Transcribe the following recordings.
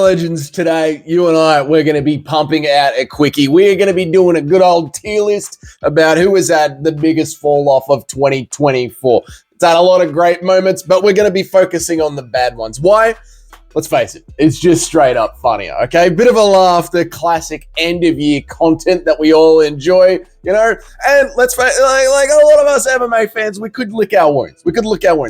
Legends, today, you and I, we're going to be pumping out a quickie. We're going to be doing a good old tier list about who has had the biggest fall off of 2024. It's had a lot of great moments, but we're going to be focusing on the bad ones. Why? Let's face it, it's just straight up funnier, okay? Bit of a laugh, the classic end-of-year content that we all enjoy, you know? And let's face it, like a lot of us MMA fans, we could lick our wounds.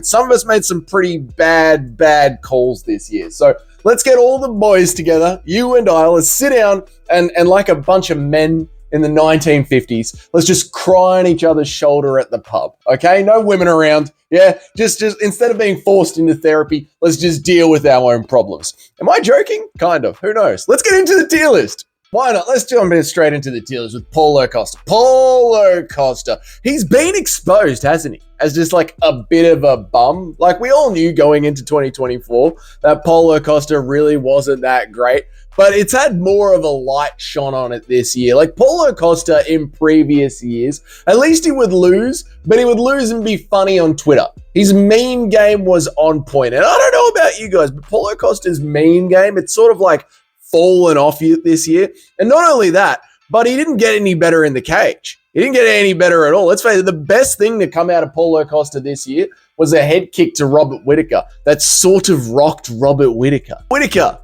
Some of us made some pretty bad calls this year. So let's get all the boys together, you and I, let's sit down and like a bunch of men in the 1950s, let's just cry on each other's shoulder at the pub, okay? No women around. Yeah, just instead of being forced into therapy, let's just deal with our own problems. Am I joking? Kind of. Who knows? Let's get into the tier list. Why not? Let's jump in straight into the tier list with Paulo Costa. Paulo Costa. He's been exposed, hasn't he? As just like a bit of a bum. Like we all knew going into 2024 that Paulo Costa really wasn't that great. But it's had more of a light shone on it this year. Like Paulo Costa in previous years, at least he would lose, but he would lose and be funny on Twitter. His meme game was on point. And I don't know about you guys, but Paulo Costa's meme game, it's sort of like fallen off this year. And not only that, but he didn't get any better in the cage. He didn't get any better at all. Let's face it, the best thing to come out of Paulo Costa this year was a head kick to Robert Whittaker that sort of rocked Robert Whittaker. Whittaker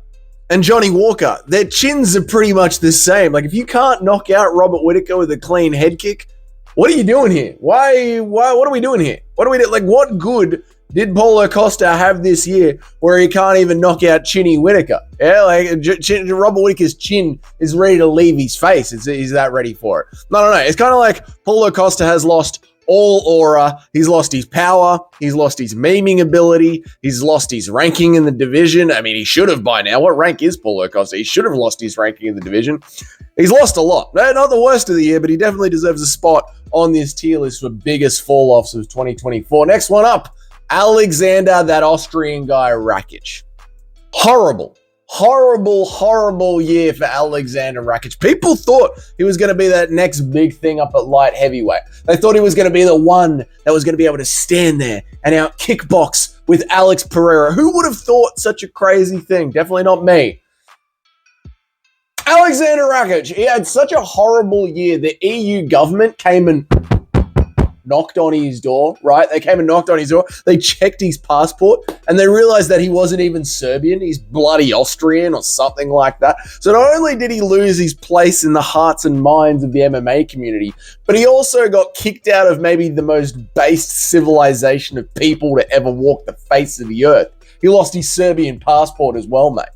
and Johnny Walker, their chins are pretty much the same. Like if you can't knock out Robert Whittaker with a clean head kick, what are you doing here? Why, what are we doing here? What do we do? Like what good did Paulo Costa have this year where he can't even knock out Chinny Whittaker? Yeah, like Robert Whittaker's chin is ready to leave his face. He's that ready for it. No. It's kind of like Paulo Costa has lost all aura. He's lost his power. He's lost his memeing ability. He's lost his ranking in the division. I mean, he should have by now. What rank is Paulo Costa? He should have lost his ranking in the division. He's lost a lot. Not the worst of the year, but he definitely deserves a spot on this tier list for biggest fall-offs of 2024. Next one up, Aleksandar, that Austrian guy, Rakić. Horrible year for Aleksandar Rakić. People thought he was going to be that next big thing up at light heavyweight. They thought he was going to be the one that was going to be able to stand there and out kickbox with Alex Pereira. Who would have thought such a crazy thing? Definitely not me. Aleksandar Rakić, he had such a horrible year. The EU government came and knocked on his door, right? They came and knocked on his door. They checked his passport and they realized that he wasn't even Serbian. He's bloody Austrian or something like that. So not only did he lose his place in the hearts and minds of the MMA community, but he also got kicked out of maybe the most based civilization of people to ever walk the face of the earth. He lost his Serbian passport as well, mate.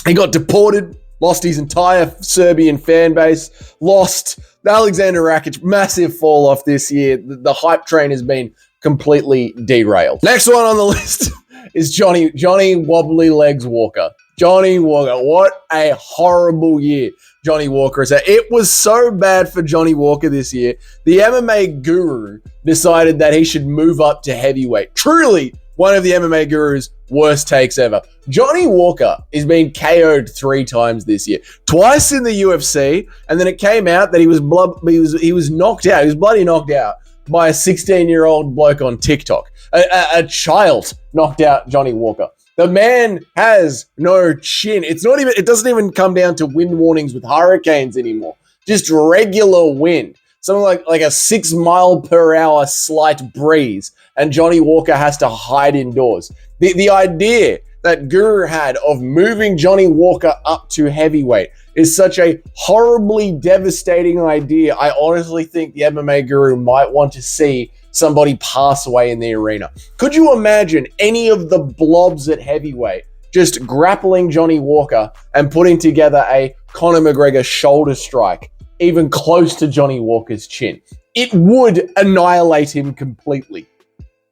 He got deported, lost his entire Serbian fan base, lost Aleksandar Rakić, massive fall off this year. The hype train has been completely derailed. Next one on the list is Johnny Wobbly Legs Walker. Johnny Walker, what a horrible year Johnny Walker has had. It was so bad for Johnny Walker this year. The MMA guru decided that he should move up to heavyweight. Truly one of the MMA guru's worst takes ever. Johnny Walker is being KO'd 3 times this year. Twice in the UFC, and then it came out that he was knocked out. He was bloody knocked out by a 16-year-old bloke on TikTok. A child knocked out Johnny Walker. The man has no chin. It doesn't even come down to wind warnings with hurricanes anymore. Just regular wind. Something like a 6 mile per hour slight breeze, and Johnny Walker has to hide indoors. The idea that Guru had of moving Johnny Walker up to heavyweight is such a horribly devastating idea. I honestly think the MMA Guru might want to see somebody pass away in the arena. Could you imagine any of the blobs at heavyweight just grappling Johnny Walker and putting together a Conor McGregor shoulder strike even close to Johnny Walker's chin? It would annihilate him completely.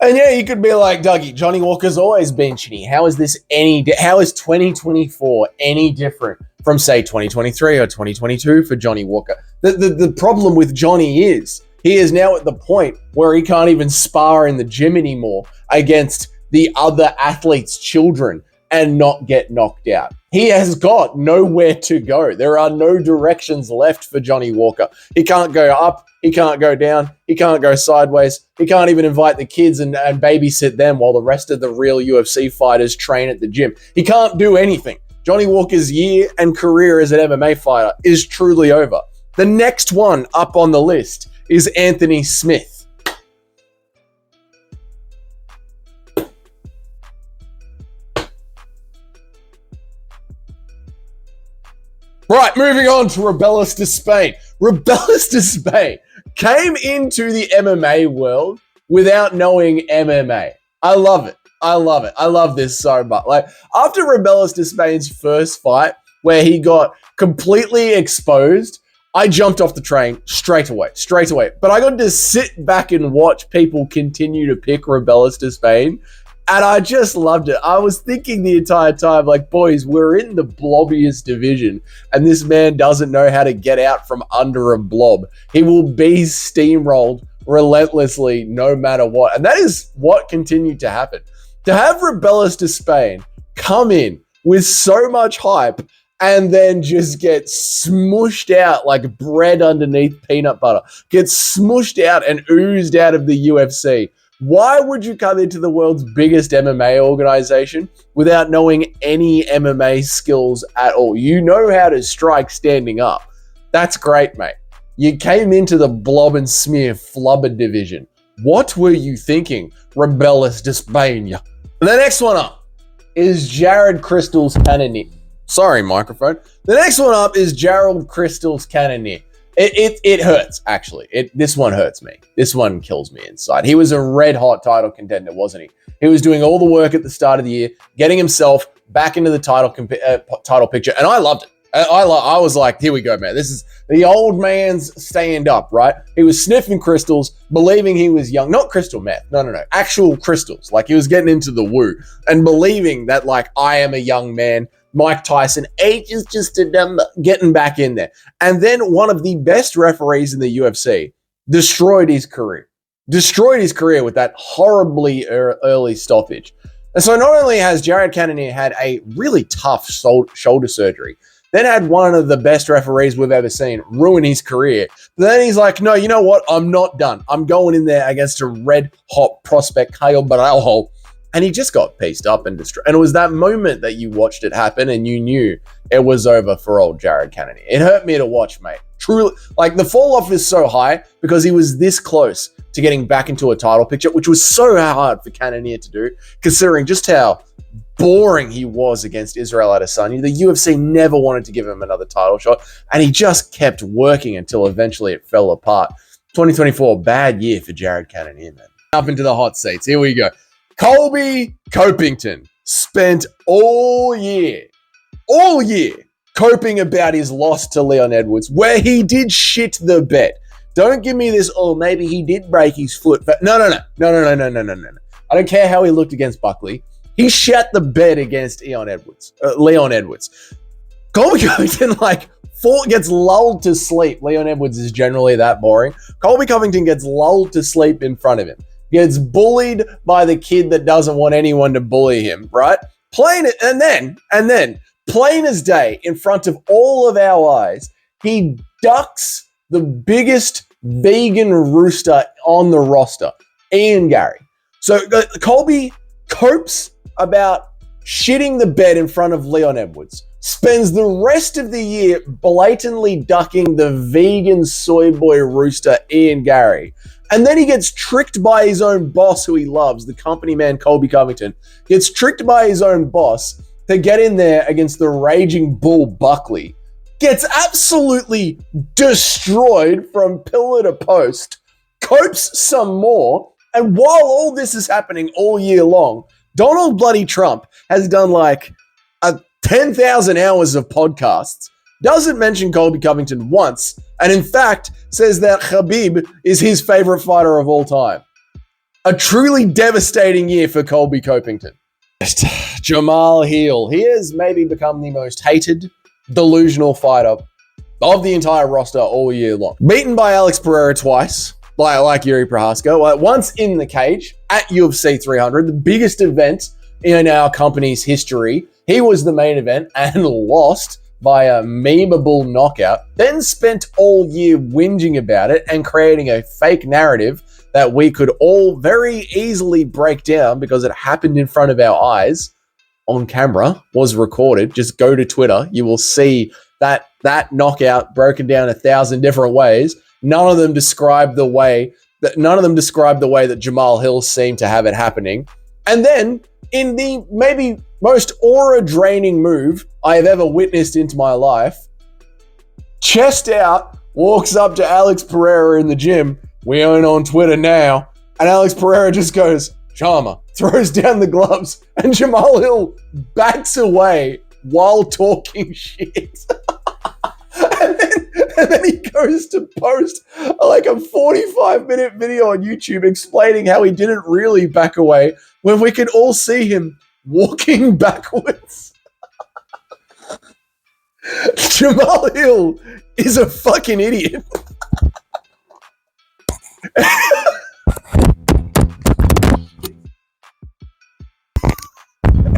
And yeah, you could be like, Dougie, Johnny Walker's always been chinny. How is 2024 any different from, say, 2023 or 2022 for Johnny Walker? The problem with Johnny is he is now at the point where he can't even spar in the gym anymore against the other athletes' children and not get knocked out. He has got nowhere to go. There are no directions left for Johnny Walker. He can't go up. He can't go down. He can't go sideways. He can't even invite the kids and babysit them while the rest of the real UFC fighters train at the gym. He can't do anything. Johnny Walker's year and career as an MMA fighter is truly over. The next one up on the list is Anthony Smith. Right, moving on to Rebellious Despaigne. Rebellious Despaigne came into the MMA world without knowing MMA. I love it. I love it. I love this so much. Like, after Rebellious Despaigne's first fight, where he got completely exposed, I jumped off the train straight away. But I got to sit back and watch people continue to pick Rebellious Despaigne, and I just loved it. I was thinking the entire time, like, boys, we're in the blobbiest division, and this man doesn't know how to get out from under a blob. He will be steamrolled relentlessly no matter what. And that is what continued to happen. To have Rebellious Despaigne come in with so much hype and then just get smushed out like bread underneath peanut butter, get smushed out and oozed out of the UFC. Why would you come into the world's biggest MMA organization without knowing any MMA skills at all? You know how to strike standing up. That's great, mate. You came into the blob and smear flubber division. What were you thinking, Rebellious Despaigne? The next one up is Jared Crystal's Cannonier. Sorry, microphone. The next one up is Jared Crystal's Cannonier. It hurts, actually. This one hurts me. This one kills me inside. He was a red-hot title contender, wasn't he? He was doing all the work at the start of the year, getting himself back into the title picture, and I loved it. I was like, here we go, man. This is the old man's stand up, right? He was sniffing crystals, believing he was young. Not crystal meth. No. Actual crystals. Like, he was getting into the woo and believing that, like, I am a young man. Mike Tyson, age is just a number, getting back in there. And then one of the best referees in the UFC destroyed his career. Destroyed his career with that horribly early stoppage. And so not only has Jared Cannonier had a really tough shoulder surgery, then had one of the best referees we've ever seen ruin his career. But then he's like, no, you know what? I'm not done. I'm going in there against a red-hot prospect, Caio Baralho. And he just got pieced up and destroyed. And it was that moment that you watched it happen and you knew it was over for old Jared Cannonier. It hurt me to watch, mate. Truly, like, the fall-off is so high because he was this close to getting back into a title picture, which was so hard for Cannonier to do, considering just how boring he was against Israel Adesanya. The UFC never wanted to give him another title shot, and he just kept working until eventually it fell apart. 2024, bad year for Jared Cannonier, man. Up into the hot seats. Here we go. Colby Covington spent all year coping about his loss to Leon Edwards, where he did shit the bed. Don't give me this, oh, maybe he did break his foot. No. I don't care how he looked against Buckley. He shat the bed against Leon Edwards. Colby Covington, gets lulled to sleep. Leon Edwards is generally that boring. Colby Covington gets lulled to sleep in front of him. Gets bullied by the kid that doesn't want anyone to bully him, right? And then, plain as day, in front of all of our eyes, he ducks the biggest vegan rooster on the roster, Ian Garry. So Colby copes about shitting the bed in front of Leon Edwards, spends the rest of the year blatantly ducking the vegan soy boy rooster, Ian Garry. And then he gets tricked by his own boss, who he loves, the company man, Colby Covington, gets tricked by his own boss to get in there against the raging bull, Buckley, gets absolutely destroyed from pillar to post, copes some more, and while all this is happening all year long, Donald bloody Trump has done 10,000 hours of podcasts, doesn't mention Colby Covington once, and in fact says that Khabib is his favorite fighter of all time. A truly devastating year for Colby Covington. Jamahal Hill. He has maybe become the most hated, delusional fighter of the entire roster all year long. Beaten by Alex Pereira twice, like Yuri Prohaska, once in the cage at UFC 300, the biggest event in our company's history. He was the main event and lost by a memeable knockout, then spent all year whinging about it and creating a fake narrative that we could all very easily break down because it happened in front of our eyes, on camera, was recorded. Just go to Twitter. You will see that knockout broken down 1,000 different ways. None of them describe the way that Jamahal Hill seemed to have it happening. And then in the maybe most aura-draining move I have ever witnessed into my life, chest out, walks up to Alex Pereira in the gym. We own on Twitter now. And Alex Pereira just goes, Chama, throws down the gloves, and Jamahal Hill backs away while talking shit. and then he goes to post like a 45-minute video on YouTube explaining how he didn't really back away when we could all see him walking backwards. Jamahal Hill is a fucking idiot.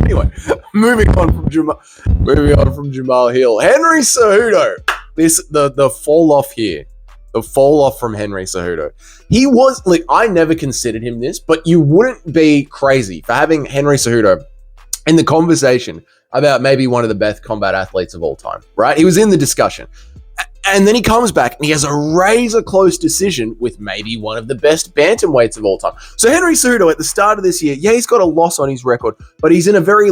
Anyway, moving on from Jamahal Hill, Henry Cejudo. The fall off here, the fall off from Henry Cejudo. He was like, I never considered him this, but you wouldn't be crazy for having Henry Cejudo in the conversation about maybe one of the best combat athletes of all time, right? He was in the discussion. And then he comes back and he has a razor close decision with maybe one of the best bantamweights of all time. So Henry Cejudo at the start of this year, yeah, he's got a loss on his record, but he's in a very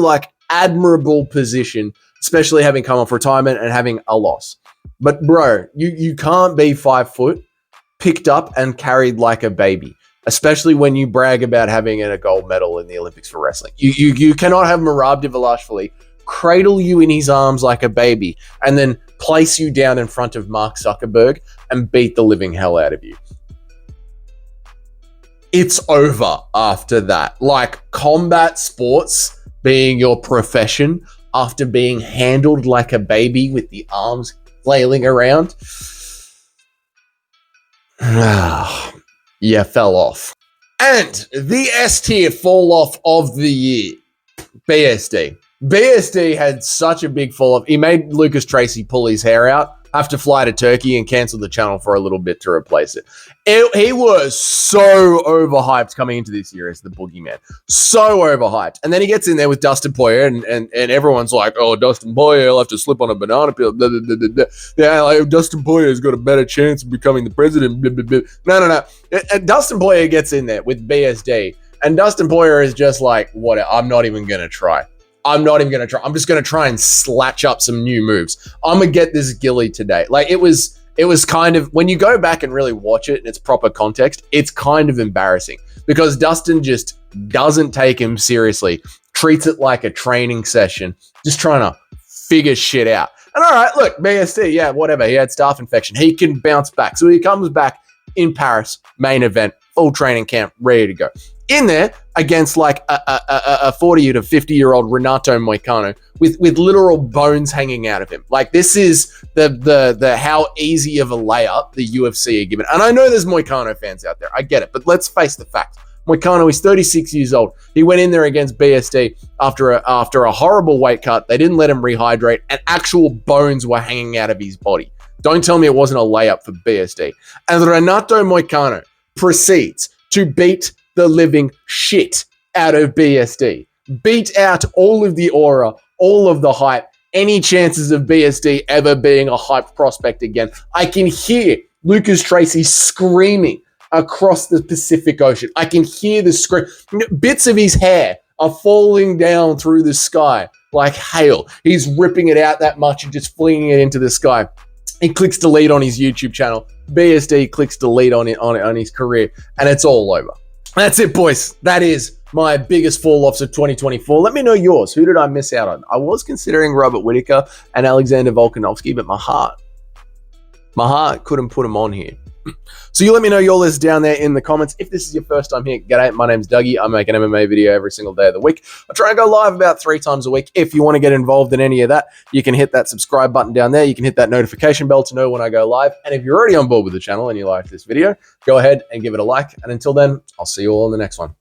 admirable position, especially having come off retirement and having a loss. But bro, you can't be 5 foot, picked up and carried like a baby, especially when you brag about having a gold medal in the Olympics for wrestling. You cannot have Merab Dvalishvili cradle you in his arms like a baby and then place you down in front of Mark Zuckerberg and beat the living hell out of you. It's over after that. Like combat sports being your profession after being handled like a baby with the arms flailing around. Yeah, fell off. And the S tier fall off of the year, BSD. BSD had such a big fall off. He made Lucas Tracy pull his hair out, have to fly to Turkey and cancel the channel for a little bit to replace it. He was so overhyped coming into this year as the boogeyman. So overhyped. And then he gets in there with Dustin Poirier and everyone's like, oh, Dustin Poirier will have to slip on a banana peel. Blah, blah, blah, blah, blah. Yeah, like Dustin Poirier's got a better chance of becoming the president. Blah, blah, blah. No. And Dustin Poirier gets in there with BSD. And Dustin Poirier is just like, what? I'm not even going to try. I'm just going to try and slatch up some new moves. I'm going to get this gilly today. Like it was kind of, when you go back and really watch it in its proper context, it's kind of embarrassing because Dustin just doesn't take him seriously, treats it like a training session, just trying to figure shit out. And all right, look, BSD, yeah, whatever. He had staph infection. He can bounce back. So he comes back in Paris, main event, full training camp, ready to go. In there against like a 40 to 50-year-old Renato Moicano with literal bones hanging out of him. Like this is the how easy of a layup the UFC are given. And I know there's Moicano fans out there. I get it. But let's face the fact. Moicano is 36 years old. He went in there against BSD after a horrible weight cut. They didn't let him rehydrate and actual bones were hanging out of his body. Don't tell me it wasn't a layup for BSD. And Renato Moicano proceeds to beat the living shit out of BSD. Beat out all of the aura, all of the hype, any chances of BSD ever being a hype prospect again. I can hear Lucas Tracy screaming across the Pacific Ocean. I can hear the scream. Bits of his hair are falling down through the sky like hail. He's ripping it out that much and just flinging it into the sky. He clicks delete on his YouTube channel. BSD clicks delete on his career, and it's all over. That's it, boys. That is my biggest fall-offs of 2024. Let me know yours. Who did I miss out on? I was considering Robert Whittaker and Alexander Volkanovski, but my heart couldn't put him on here. So you let me know your list down there in the comments. If this is your first time here, g'day, my name's Dougie. I make an MMA video every single day of the week. I try and go live about 3 times a week. If you want to get involved in any of that, you can hit that subscribe button down there. You can hit that notification bell to know when I go live. And if you're already on board with the channel and you like this video, go ahead and give it a like. And until then, I'll see you all in the next one.